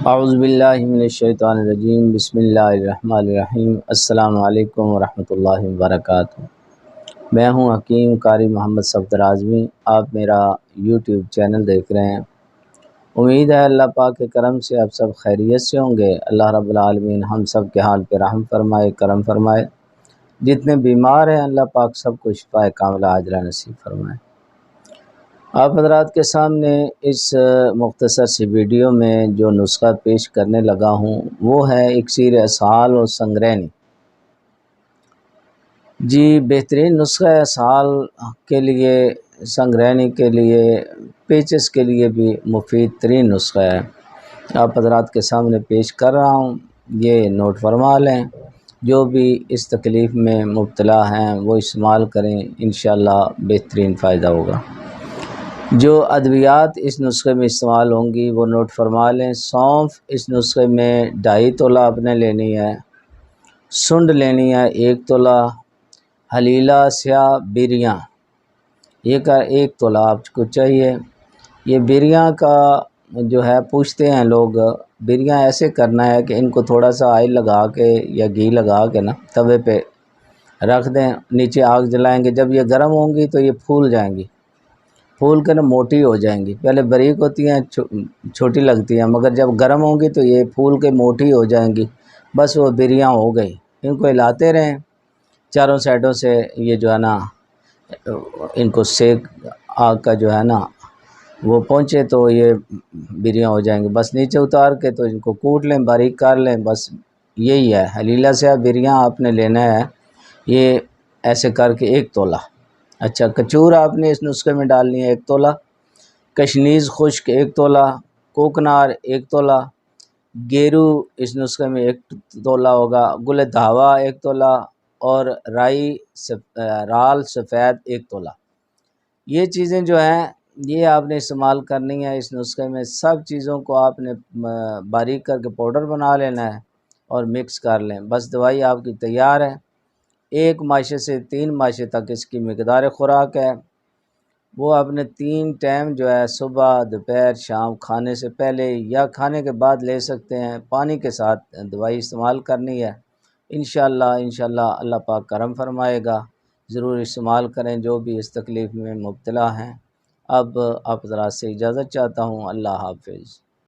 اعوذ باللہ من الشیطان الرجیم، بسم اللہ الرحمن الرحیم۔ السلام علیکم ورحمۃ اللہ وبرکاتہ۔ میں ہوں حکیم قاری محمد صفدر اعظمی۔ آپ میرا یوٹیوب چینل دیکھ رہے ہیں۔ امید ہے اللہ پاک کے کرم سے آپ سب خیریت سے ہوں گے۔ اللہ رب العالمین ہم سب کے حال پہ رحم فرمائے، کرم فرمائے۔ جتنے بیمار ہیں اللہ پاک سب کو شفائے کاملہ عاجلہ نصیب فرمائے۔ آپ حضرات کے سامنے اس مختصر سی ویڈیو میں جو نسخہ پیش کرنے لگا ہوں وہ ہے اکسیر اسہال و سنگرینی۔ جی بہترین نسخہ اسہال کے لیے، سنگرینی کے لیے، پیچس کے لیے بھی مفید ترین نسخہ ہے۔ آپ حضرات کے سامنے پیش کر رہا ہوں، یہ نوٹ فرما لیں۔ جو بھی اس تکلیف میں مبتلا ہیں وہ استعمال کریں، انشاءاللہ بہترین فائدہ ہوگا۔ جو ادویات اس نسخے میں استعمال ہوں گی وہ نوٹ فرما لیں۔ سونف اس نسخے میں 2.5 تولہ آپ نے لینی ہے، سنڈ لینی ہے 1 تولہ، حلیلہ سیاہ بریاں یہ کا 1 تولہ آپ کو چاہیے۔ یہ بریاں کا جو ہے پوچھتے ہیں لوگ، بریاں ایسے کرنا ہے کہ ان کو تھوڑا سا آئل لگا کے یا گھی لگا کے نا توے پہ رکھ دیں، نیچے آگ جلائیں گے، جب یہ گرم ہوں گی تو یہ پھول جائیں گی، پھول کے نا موٹی ہو جائیں گی۔ پہلے باریک ہوتی ہیں، چھوٹی لگتی ہیں، مگر جب گرم ہوں گی تو یہ پھول کے موٹی ہو جائیں گی، بس وہ بریاں ہو گئی۔ ان کو ہلاتے رہیں چاروں سائڈوں سے، یہ جو ہے نا ان کو سیک آگ کا جو ہے نا وہ پہنچے تو یہ بریاں ہو جائیں گی۔ بس نیچے اتار کے تو ان کو کوٹ لیں، باریک کر لیں، بس یہی ہے۔ حلیلہ سے بریاں آپ نے لینا ہے، یہ ایسے کر کے 1 تولہ۔ اچھا، کچور آپ نے اس نسخے میں ڈالنی ہے 1 تولہ، کشنیز خشک 1 تولہ، کوکنار 1 تولہ، گیرو اس نسخے میں 1 تولہ ہوگا، گل دھاوا 1 تولہ، اور رال سفید 1 تولہ۔ یہ چیزیں جو ہیں یہ آپ نے استعمال کرنی ہے اس نسخے میں۔ سب چیزوں کو آپ نے باریک کر کے پاؤڈر بنا لینا ہے اور مکس کر لیں، بس دوائی آپ کی تیار ہے۔ 1 ماشے سے 3 ماشے تک اس کی مقدار خوراک ہے۔ وہ آپ نے 3 ٹائم جو ہے، صبح، دوپہر، شام، کھانے سے پہلے یا کھانے کے بعد لے سکتے ہیں۔ پانی کے ساتھ دوائی استعمال کرنی ہے۔ انشاءاللہ اللہ پاک کرم فرمائے گا، ضرور استعمال کریں جو بھی اس تکلیف میں مبتلا ہیں۔ اب آپ حضرات سے اجازت چاہتا ہوں، اللہ حافظ۔